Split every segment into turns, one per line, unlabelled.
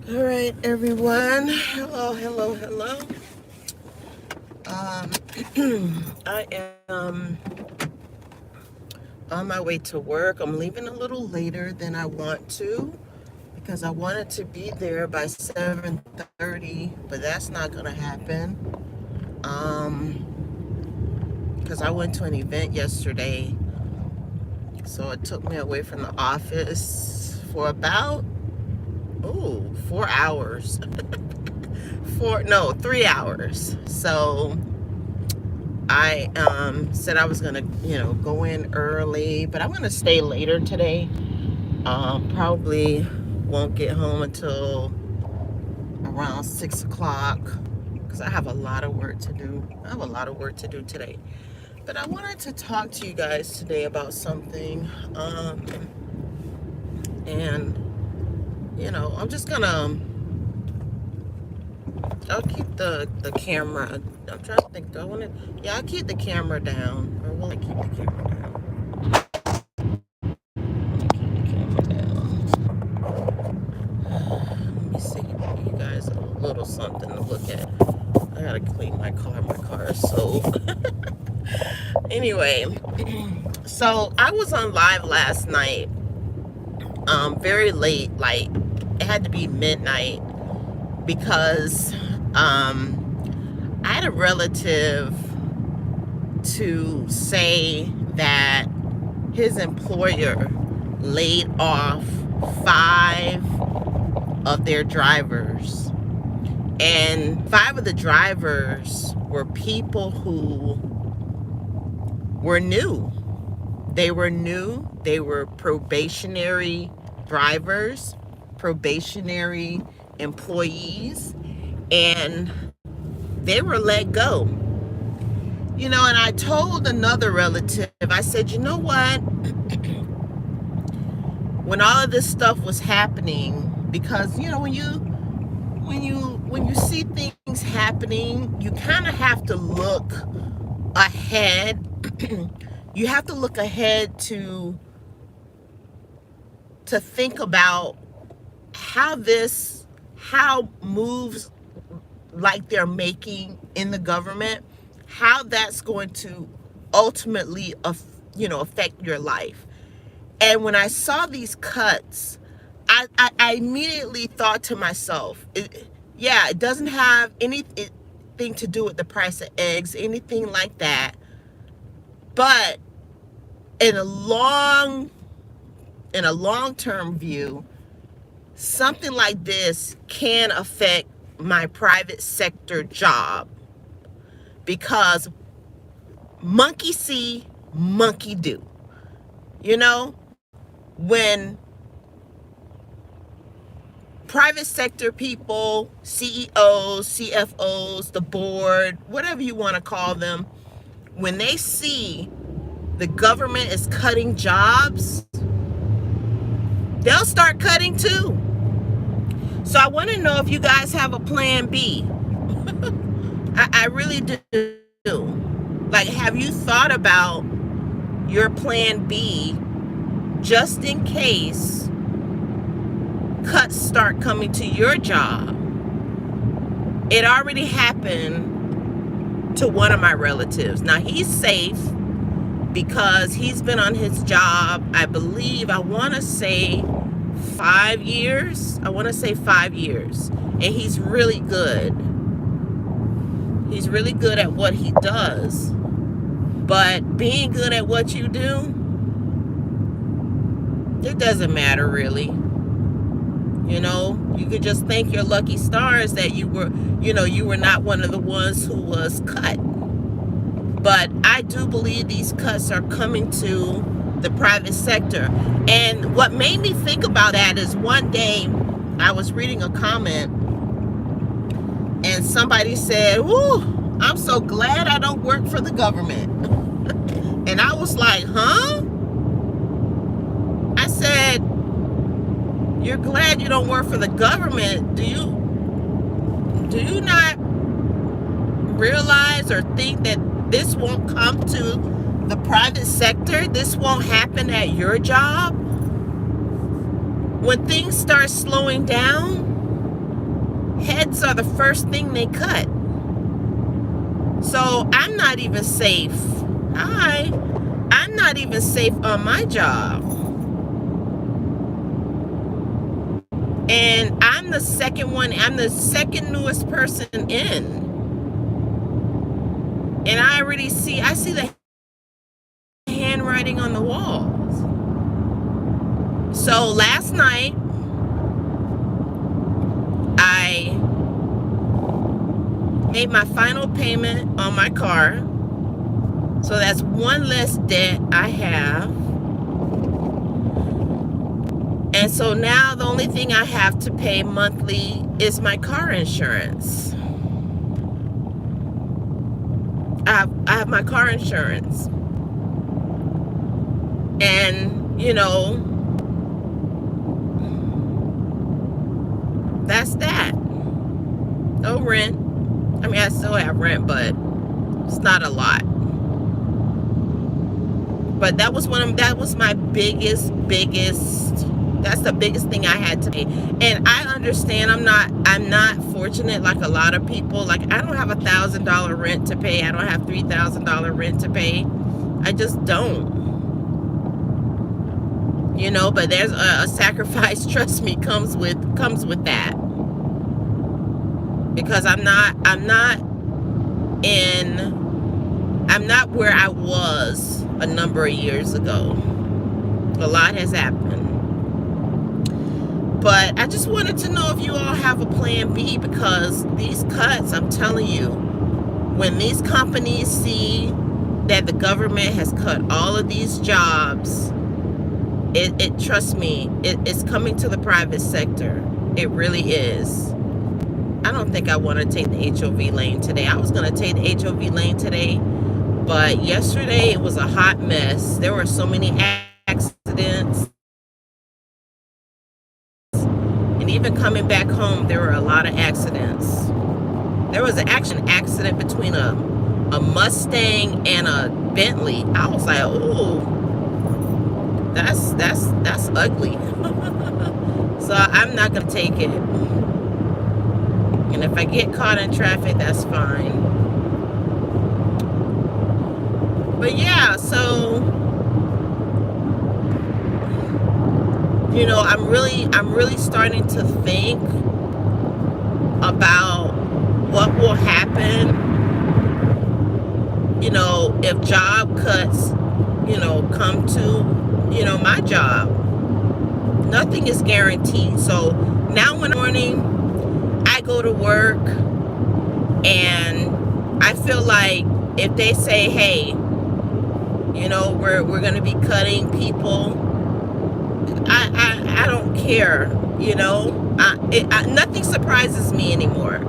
All right, everyone. Hello, hello, hello. Um, I am on my way to work. I'm leaving a little later than I want to because I wanted to be there by 7:30, but that's not going to happen. Because I went to an event yesterday, so it took me away from the office for about 4 hours. 3 hours. So I said I was gonna, go in early, but I'm gonna stay later today. Probably won't get home until around 6 o'clock because I have a lot of work to do. I have a lot of work to do today. But I wanted to talk to you guys today about something. And I'm just gonna. I'll keep the camera. I'm trying to think. Do I want to? Yeah, I'll keep the camera down. Or will I keep the camera down? Keep the camera down. Let me see. Give you guys a little something to look at. I gotta clean my car. My car is so. Anyway, so I was on live last night. Very late. Like it had to be midnight because I had a relative to say that his employer laid off 5 of their drivers. And 5 of the drivers were people who were new. They were new. They were probationary drivers, probationary employees, and they were let go. And I told another relative, I said, you know what? When all of this stuff was happening, because when you see things happening, you kind of have to look ahead. You have to look ahead to think about how moves like they're making in the government, how that's going to ultimately affect your life. And when I saw these cuts, I immediately thought to myself, it doesn't have anything to do with the price of eggs, anything like that. But in a long-term view, something like this can affect my private sector job, because monkey see, monkey do. When private sector people, CEOs, CFOs, the board, whatever you want to call them, when they see the government is cutting jobs, they'll start cutting too. So I want to know if you guys have a plan B. I really do. Like, have you thought about your plan B just in case cuts start coming to your job? It already happened to one of my relatives. Now, he's safe because he's been on his job, I want to say 5 years. And he's really good. He's really good at what he does. But being good at what you do, it doesn't matter really. You could just thank your lucky stars that you were not one of the ones who was cut. But I do believe these cuts are coming to the private sector. And what made me think about that is one day I was reading a comment and somebody said, "Woo, I'm so glad I don't work for the government." And I was like, huh? I said, you're glad you don't work for the government. Do you not realize or think that this won't come to the private sector? This won't happen at your job? When things start slowing down, cuts are the first thing they cut. So I'm not even safe. I'm not even safe on my job. And I'm the second newest person in. And I see the handwriting on the walls. So last night, I made my final payment on my car. So that's one less debt I have. And so now the only thing I have to pay monthly is my car insurance. I have my car insurance. And, you know, that's that. No rent. I mean, I still have rent, but it's not a lot. But that was my biggest, that's the biggest thing I had to pay. And I understand I'm not fortunate like a lot of people. Like, I don't have $1,000 rent to pay. I don't have $3,000 rent to pay. I just don't. You know, but there's a sacrifice, trust me, comes with that. Because I'm not where I was a number of years ago. A lot has happened. But I just wanted to know if you all have a plan B, because these cuts, I'm telling you, when these companies see that the government has cut all of these jobs, trust me, it's coming to the private sector. It really is. I don't think I want to take the HOV lane today. I was going to take the HOV lane today, but yesterday it was a hot mess. There were so many accidents. And even coming back home, there were a lot of accidents. There was an accident between a Mustang and a Bentley. I was like, ooh, that's ugly. So I'm not going to take it. And if I get caught in traffic, that's fine. But yeah, so, you know, I'm really starting to think about what will happen, you know, if job cuts, you know, come to, you know, my job. Nothing is guaranteed. So now in the morning, I go to work, and I feel like if they say, hey, you know, we're going to be cutting people, I don't care, you know. Nothing surprises me anymore.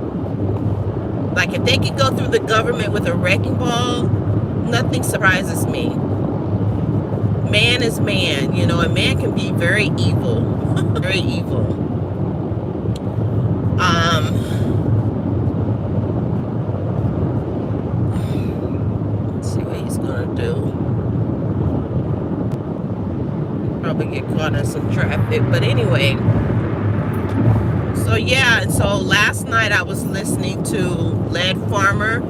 Like, if they can go through the government with a wrecking ball, nothing surprises me. Man is man, you know, and man can be very evil. Very evil. Let's see what he's gonna do. Probably get caught in some traffic, but anyway. So yeah, and so last night I was listening to Lead Farmer.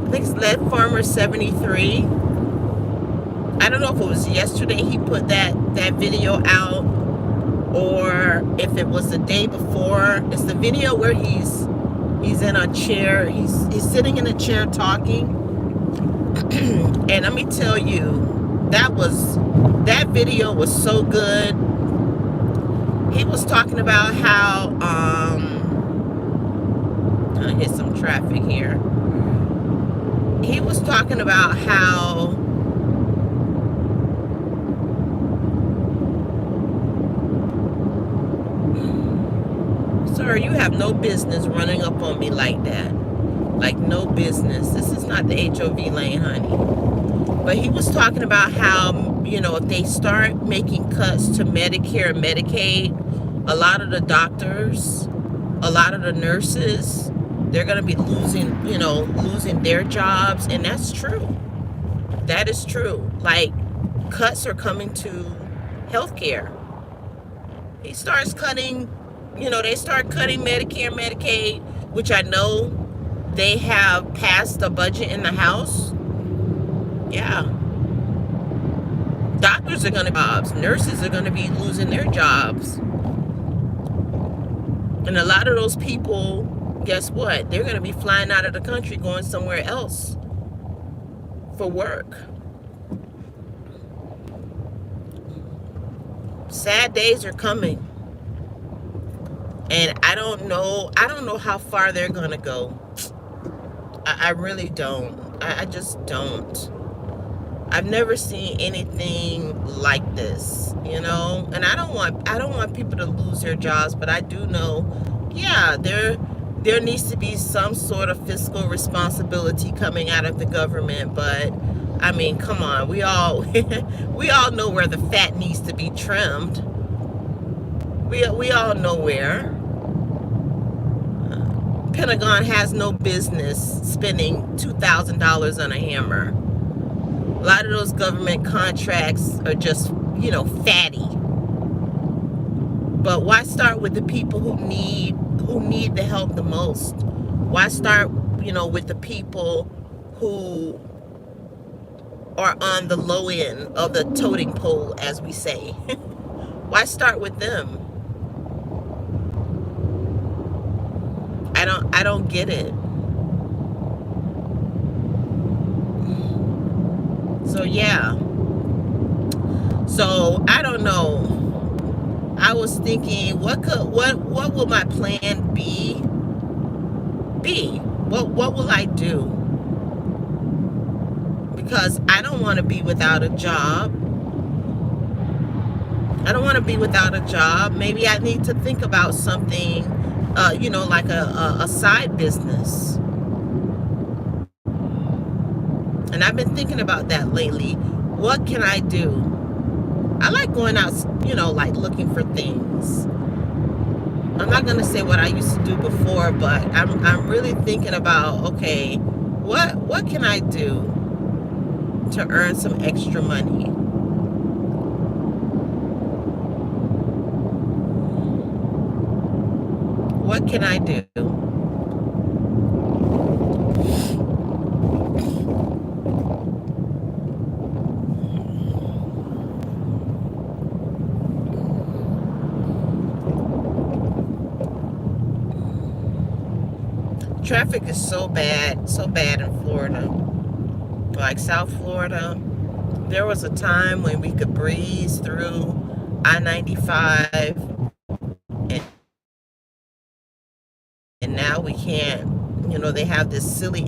I think it's Lead Farmer 73. I don't know if it was yesterday he put that video out, or if it was the day before. It's the video where he's in a chair. He's sitting in a chair talking. And let me tell you, that video was so good. He was talking about how I hit some traffic here. He was talking about how sir, you have no business running up on me like that. Like, no business. This is not the HOV lane, honey. But he was talking about how, you know, if they start making cuts to Medicare and Medicaid, a lot of the doctors, a lot of the nurses, they're going to be losing their jobs. And that's true. That is true. Like, cuts are coming to healthcare. He starts cutting they start cutting Medicare, Medicaid, which I know they have passed a budget in the House. Yeah, doctors are going to jobs, nurses are going to be losing their jobs, and a lot of those people, guess what? They're going to be flying out of the country, going somewhere else for work. Sad days are coming, and I don't know how far they're going to go. I really don't. I just don't. I've never seen anything like this, and I don't want people to lose their jobs, but I do know, yeah, there needs to be some sort of fiscal responsibility coming out of the government. But I mean, come on, we all we all know where the fat needs to be trimmed. We all know where. Pentagon has no business spending $2,000 on a hammer. A lot of those government contracts are just, fatty. But why start with the people who need the help the most? Why start, with the people who are on the low end of the totem pole, as we say? Why start with them? I don't get it. So yeah. So I don't know. I was thinking, what will my plan be? What will I do? Because I don't want to be without a job. I don't want to be without a job. Maybe I need to think about something, like a side business. And I've been thinking about that lately. What can I do? I like going out, like looking for things. I'm not going to say what I used to do before, but I'm really thinking about, okay, what can I do to earn some extra money? What can I do? Traffic is so bad in Florida. Like South Florida, there was a time when we could breeze through I-95, and now we can't. They have this silly